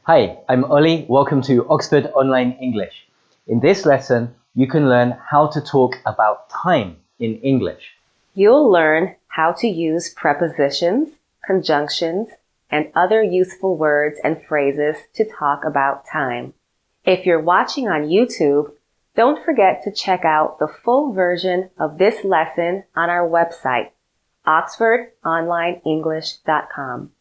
Hi, I'm Ollie. Welcome to Oxford Online English. In this lesson, you can learn how to talk about time in English. You'll learn how to use prepositions, conjunctions, and other useful words and phrases to talk about time. If you're watching on YouTube, don't forget to check out the full version of this lesson on our website, oxfordonlineenglish.com.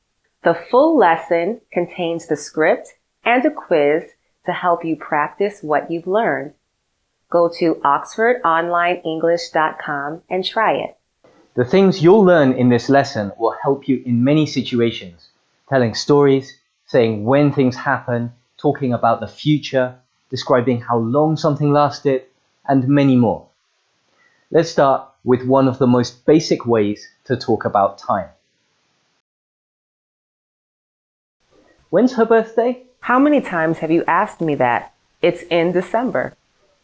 The full lesson contains the script and a quiz to help you practice what you've learned. Go to oxfordonlineenglish.com and try it. The things you'll learn in this lesson will help you in many situations, telling stories, saying when things happen, talking about the future, describing how long something lasted, and many more. Let's start with one of the most basic ways to talk about time. When's her birthday? How many times have you asked me that? It's in December.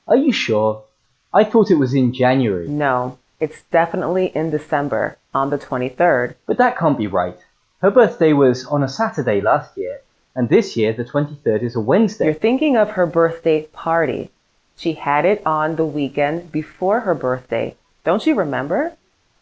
Are you sure? I thought it was in January. No, it's definitely in December, on the 23rd. But that can't be right. Her birthday was on a Saturday last year, and this year the 23rd is a Wednesday. You're thinking of her birthday party. She had it on the weekend before her birthday. Don't you remember?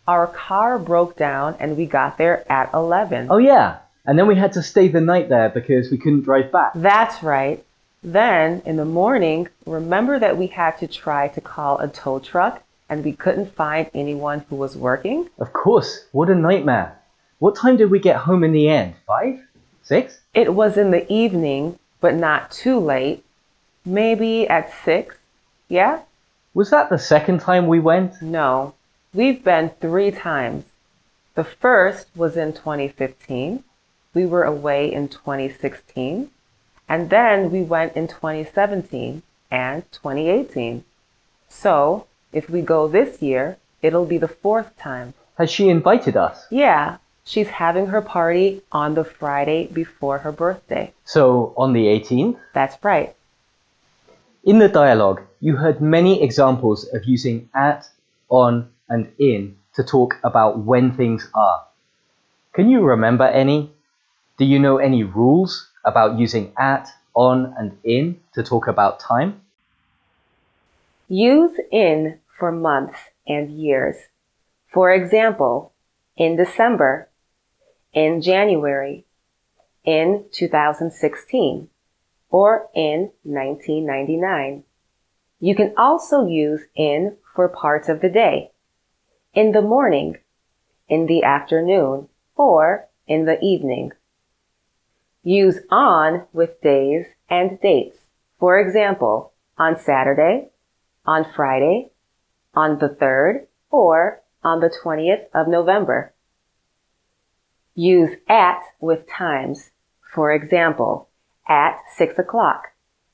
Our car broke down and we got there at 11. Oh yeah, and then we had to stay the night there because we couldn't drive back. That's right. Then, in the morning, remember that we had to try to call a tow truck and we couldn't find anyone who was working? Of course, what a nightmare. What time did we get home in the end? 5? 6? It was in the evening, but not too late. Maybe at 6, yeah? Was that the second time we went? No, we've been 3 times. The first was in 2015. We were away in 2016. And then we went in 2017 and 2018. So, if we go this year, it'll be the 4th time. Has she invited us? Yeah, she's having her party on the Friday before her birthday. So, on the 18th? That's right. In the dialogue, you heard many examples of using at, on, and in to talk about when things are. Can you remember any? Do you know any rules about using at, on, and in to talk about time? Use in for months and years. For example, in December, in January, in 2016, or in 1999. You can also use in for parts of the day. In the morning, in the afternoon, or in the evening. Use on with days and dates. For example, on Saturday, on Friday, on the 3rd, or on the 20th of November. Use at with times. For example, at 6 o'clock,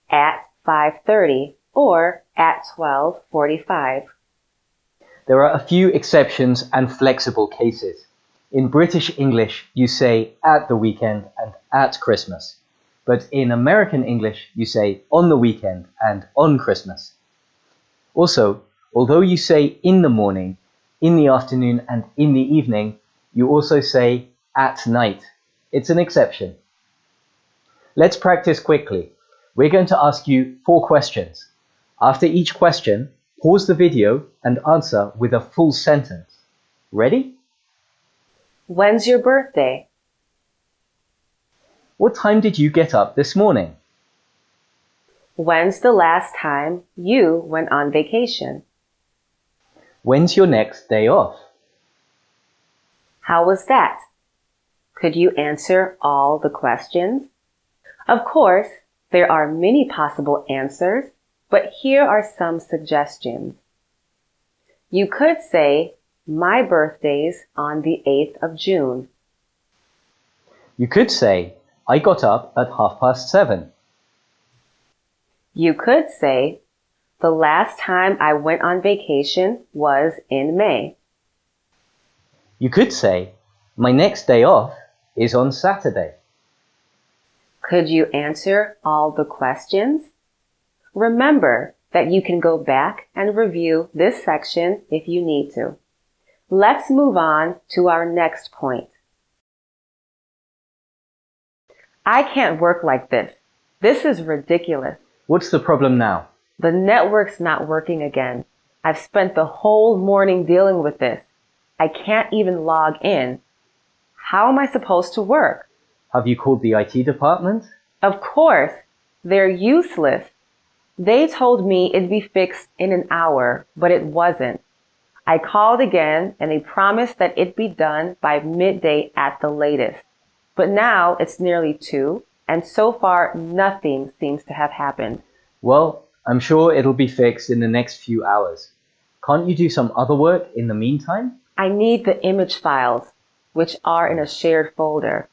at 5:30, or at 12:45. There are a few exceptions and flexible cases. In British English, you say at the weekend and at Christmas. But in American English, you say on the weekend and on Christmas. Also, although you say in the morning, in the afternoon, and in the evening, you also say at night. It's an exception. Let's practice quickly. We're going to ask you 4 questions. After each question, pause the video and answer with a full sentence. Ready? When's your birthday? What time did you get up this morning? When's the last time you went on vacation? When's your next day off? How was that? Could you answer all the questions? Of course, there are many possible answers, but here are some suggestions. You could say, my birthday's on the 8th of June. You could say, I got up at 7:30. You could say, the last time I went on vacation was in May. You could say, my next day off is on Saturday. Could you answer all the questions? Remember that you can go back and review this section if you need to. Let's move on to our next point. I can't work like this. This is ridiculous. What's the problem now? The network's not working again. I've spent the whole morning dealing with this. I can't even log in. How am I supposed to work? Have you called the IT department? Of course, they're useless. They told me it'd be fixed in an hour, but it wasn't. I called again and they promised that it'd be done by midday at the latest. But now it's nearly 2, and so far nothing seems to have happened. Well, I'm sure it'll be fixed in the next few hours. Can't you do some other work in the meantime? I need the image files, which are in a shared folder.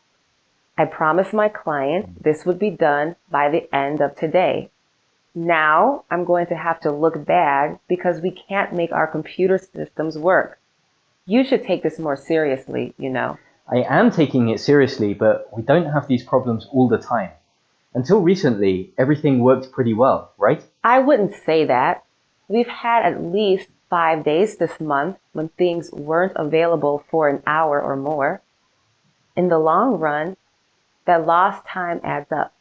I promised my client this would be done by the end of today. Now I'm going to have to look bad because we can't make our computer systems work. You should take this more seriously, you know. I am taking it seriously, but we don't have these problems all the time. Until recently, everything worked pretty well, right? I wouldn't say that. We've had at least 5 days this month when things weren't available for an hour or more. In the long run, that lost time adds up.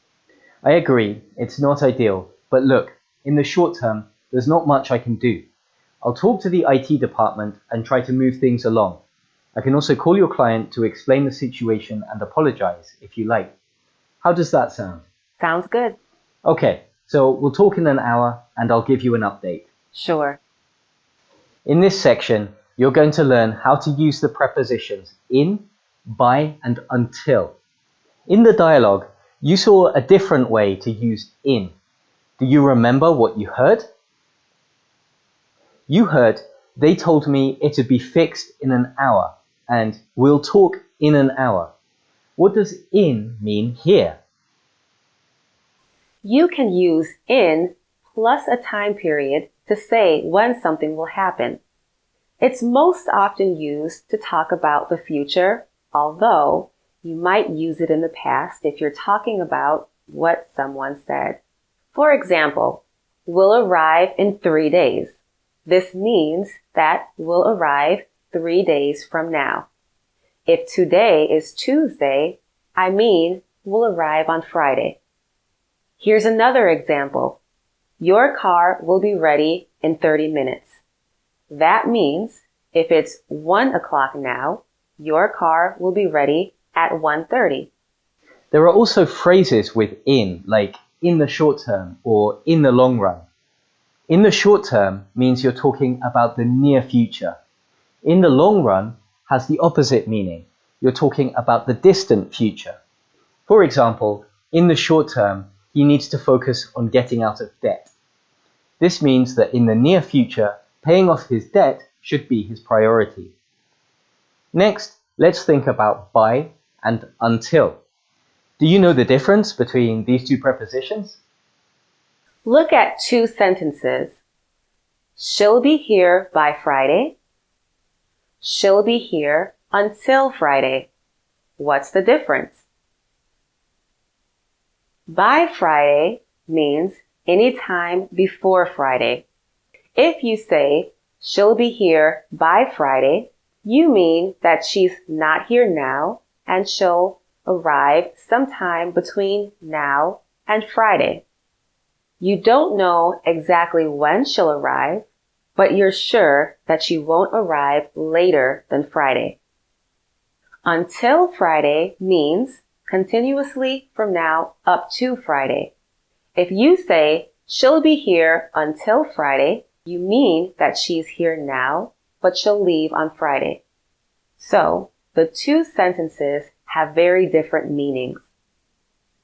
I agree, it's not ideal, but look, in the short term, there's not much I can do. I'll talk to the IT department and try to move things along. I can also call your client to explain the situation and apologize if you like. How does that sound? Sounds good. Okay, so we'll talk in an hour and I'll give you an update. Sure. In this section, you're going to learn how to use the prepositions in, by, and until. In the dialogue, you saw a different way to use in. Do you remember what you heard? You heard, they told me it'd be fixed in an hour, and we'll talk in an hour. What does in mean here? You can use in plus a time period to say when something will happen. It's most often used to talk about the future, although you might use it in the past if you're talking about what someone said. For example, we'll arrive in 3 days. This means that we'll arrive 3 days from now. If today is Tuesday, I mean we'll arrive on Friday. Here's another example. Your car will be ready in 30 minutes. That means if it's 1 o'clock now, your car will be ready at 1:30. There are also phrases with in, like in the short term or in the long run. In the short term means you're talking about the near future. In the long run has the opposite meaning. You're talking about the distant future. For example, in the short term, he needs to focus on getting out of debt. This means that in the near future, paying off his debt should be his priority. Next, let's think about by and until. Do you know the difference between these two prepositions? Look at 2 sentences. She'll be here by Friday. She'll be here until Friday. What's the difference? By Friday means any time before Friday. If you say she'll be here by Friday, you mean that she's not here now and she'll arrive sometime between now and Friday. You don't know exactly when she'll arrive, but you're sure that she won't arrive later than Friday. Until Friday means continuously from now up to Friday. If you say she'll be here until Friday, you mean that she's here now, but she'll leave on Friday. So, the 2 sentences have very different meanings.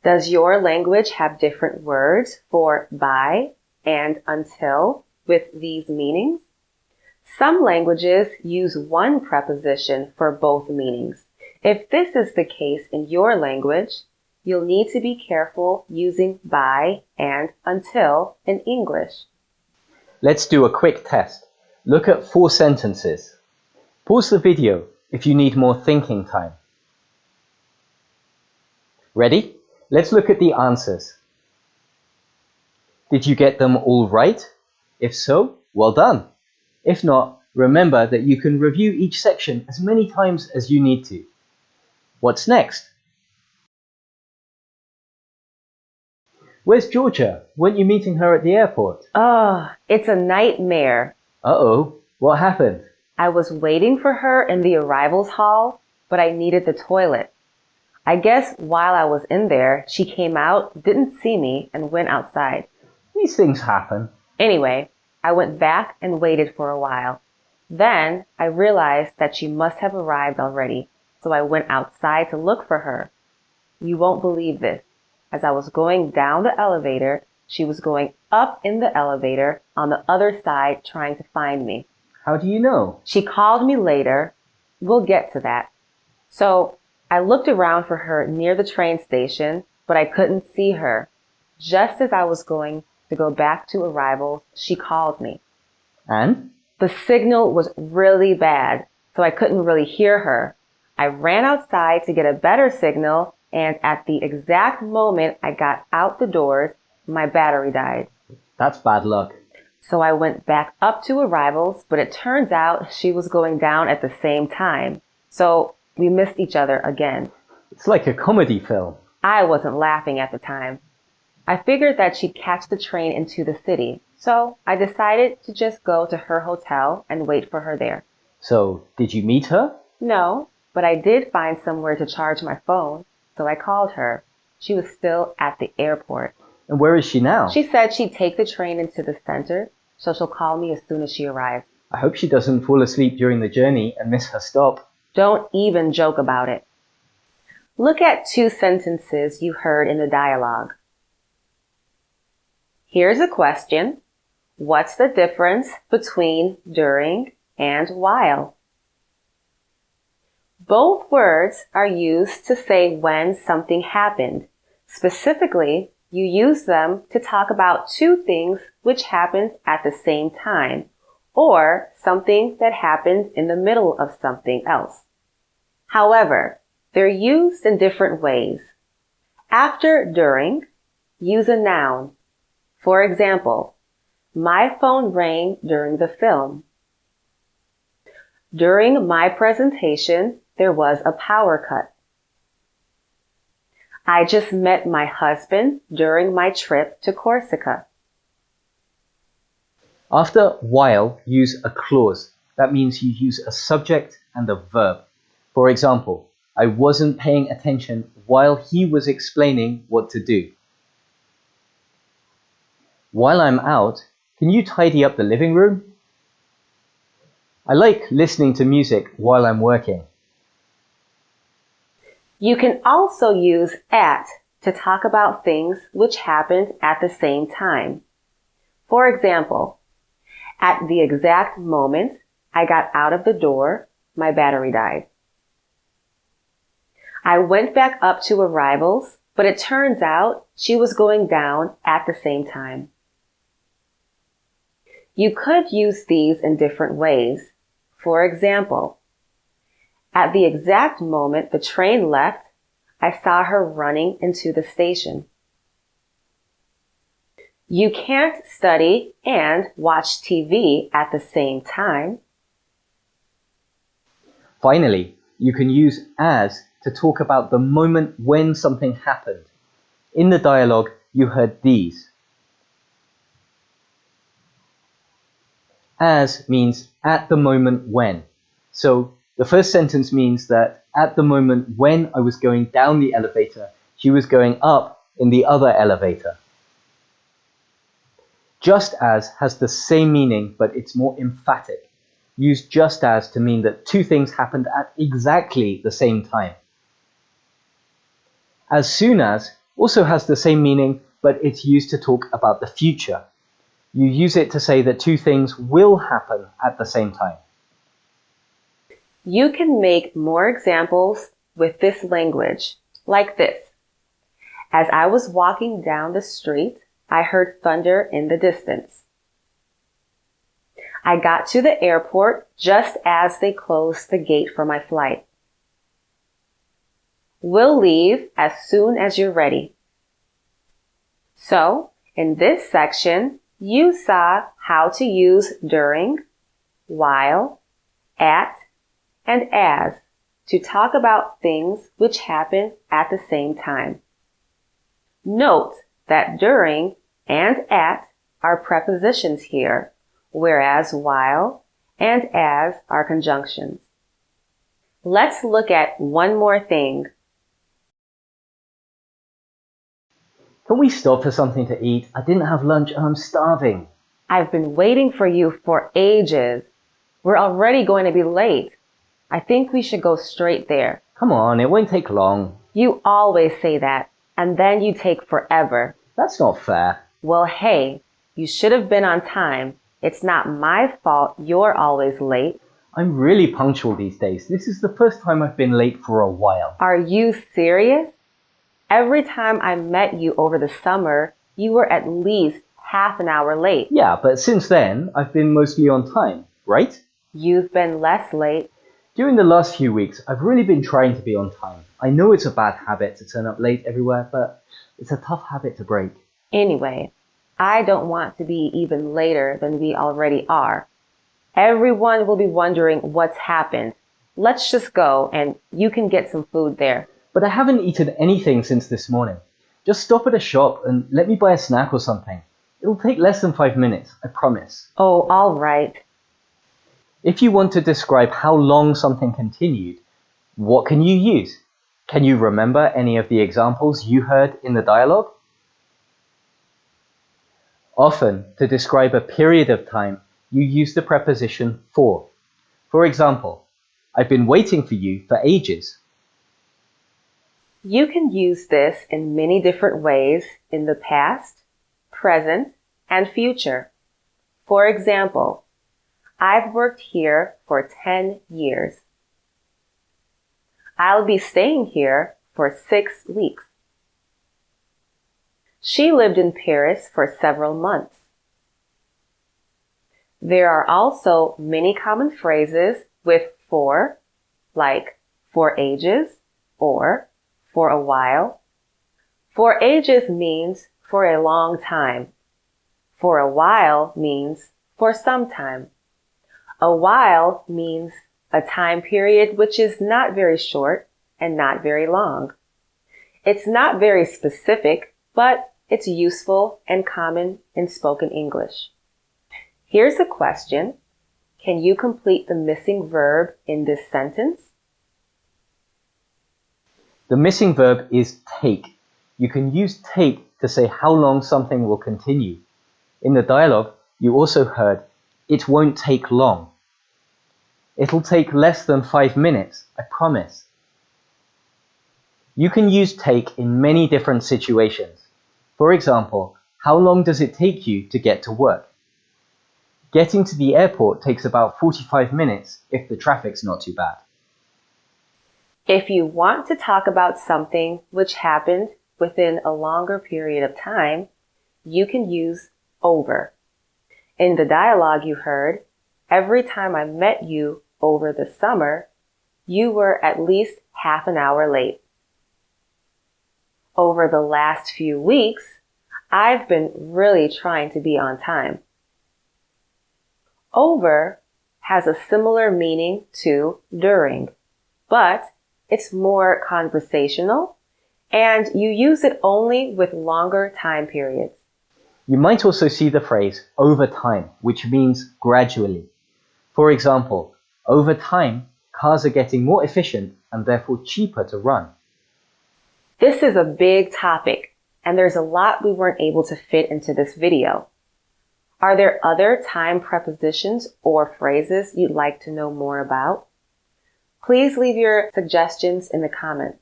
Does your language have different words for by and until with these meanings? Some languages use one preposition for both meanings. If this is the case in your language, you'll need to be careful using by and until in English. Let's do a quick test. Look at 4 sentences. Pause the video if you need more thinking time. Ready? Let's look at the answers. Did you get them all right? If so, well done. If not, remember that you can review each section as many times as you need to. What's next? Where's Georgia? Weren't you meeting her at the airport? Oh, it's a nightmare. Uh-oh, what happened? I was waiting for her in the arrivals hall, but I needed the toilet. I guess while I was in there, she came out, didn't see me, and went outside. These things happen. Anyway, I went back and waited for a while. Then I realized that she must have arrived already, so I went outside to look for her. You won't believe this. As I was going down the elevator, she was going up in the elevator on the other side trying to find me. How do you know? She called me later. We'll get to that. So I looked around for her near the train station, but I couldn't see her. Just as I was going to go back to arrivals, she called me. And? The signal was really bad, so I couldn't really hear her. I ran outside to get a better signal, and at the exact moment I got out the doors, my battery died. That's bad luck. So I went back up to arrivals, but it turns out she was going down at the same time. So we missed each other again. It's like a comedy film. I wasn't laughing at the time. I figured that she'd catch the train into the city, so I decided to just go to her hotel and wait for her there. So, did you meet her? No, but I did find somewhere to charge my phone, so I called her. She was still at the airport. And where is she now? She said she'd take the train into the center, so she'll call me as soon as she arrives. I hope she doesn't fall asleep during the journey and miss her stop. Don't even joke about it. Look at two sentences you heard in the dialogue. Here's a question. What's the difference between during and while? Both words are used to say when something happened. Specifically, you use them to talk about two things which happened at the same time, or something that happened in the middle of something else. However, they're used in different ways. After during, use a noun. For example, my phone rang during the film. During my presentation, there was a power cut. I just met my husband during my trip to Corsica. After while, use a clause. That means you use a subject and a verb. For example, I wasn't paying attention while he was explaining what to do. While I'm out, can you tidy up the living room? I like listening to music while I'm working. You can also use at to talk about things which happened at the same time. For example, at the exact moment I got out of the door, my battery died. I went back up to arrivals, but it turns out she was going down at the same time. You could use these in different ways. For example, at the exact moment the train left, I saw her running into the station. You can't study and watch TV at the same time. Finally, you can use as to talk about the moment when something happened. In the dialogue, you heard these. As means at the moment when. So the first sentence means that at the moment when I was going down the elevator, she was going up in the other elevator. Just as has the same meaning, but it's more emphatic. Use just as to mean that two things happened at exactly the same time. As soon as also has the same meaning, but it's used to talk about the future. You use it to say that two things will happen at the same time. You can make more examples with this language, like this. As I was walking down the street, I heard thunder in the distance. I got to the airport just as they closed the gate for my flight. We'll leave as soon as you're ready. So, in this section, you saw how to use during, while, at, and as to talk about things which happen at the same time. Note that during and at are prepositions here, whereas while and as are conjunctions. Let's look at one more thing. Can we stop for something to eat? I didn't have lunch and I'm starving. I've been waiting for you for ages. We're already going to be late. I think we should go straight there. Come on, it won't take long. You always say that, and then you take forever. That's not fair. Well, hey, you should have been on time. It's not my fault you're always late. I'm really punctual these days. This is the first time I've been late for a while. Are you serious? Every time I met you over the summer, you were at least half an hour late. Yeah, but since then, I've been mostly on time, right? You've been less late. During the last few weeks, I've really been trying to be on time. I know it's a bad habit to turn up late everywhere, but it's a tough habit to break. Anyway, I don't want to be even later than we already are. Everyone will be wondering what's happened. Let's just go and you can get some food there. But I haven't eaten anything since this morning. Just stop at a shop and let me buy a snack or something. It'll take less than 5 minutes, I promise. Oh, all right. If you want to describe how long something continued, what can you use? Can you remember any of the examples you heard in the dialogue? Often, to describe a period of time, you use the preposition for. For example, I've been waiting for you for ages. You can use this in many different ways in the past, present, and future. For example, I've worked here for 10 years. I'll be staying here for 6 weeks. She lived in Paris for several months. There are also many common phrases with for, like for ages or for a while. For ages means for a long time. For a while means for some time. A while means a time period which is not very short and not very long. It's not very specific, but it's useful and common in spoken English. Here's a question. Can you complete the missing verb in this sentence? The missing verb is take. You can use take to say how long something will continue. In the dialogue, you also heard, it won't take long. It'll take less than 5 minutes, I promise. You can use take in many different situations. For example, how long does it take you to get to work? Getting to the airport takes about 45 minutes if the traffic's not too bad. If you want to talk about something which happened within a longer period of time, you can use over. In the dialogue you heard, every time I met you over the summer, you were at least half an hour late. Over the last few weeks, I've been really trying to be on time. Over has a similar meaning to during, but it's more conversational and you use it only with longer time periods. You might also see the phrase over time, which means gradually. For example, over time, cars are getting more efficient and therefore cheaper to run. This is a big topic, and there's a lot we weren't able to fit into this video. Are there other time prepositions or phrases you'd like to know more about? Please leave your suggestions in the comments.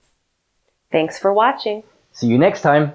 Thanks for watching. See you next time.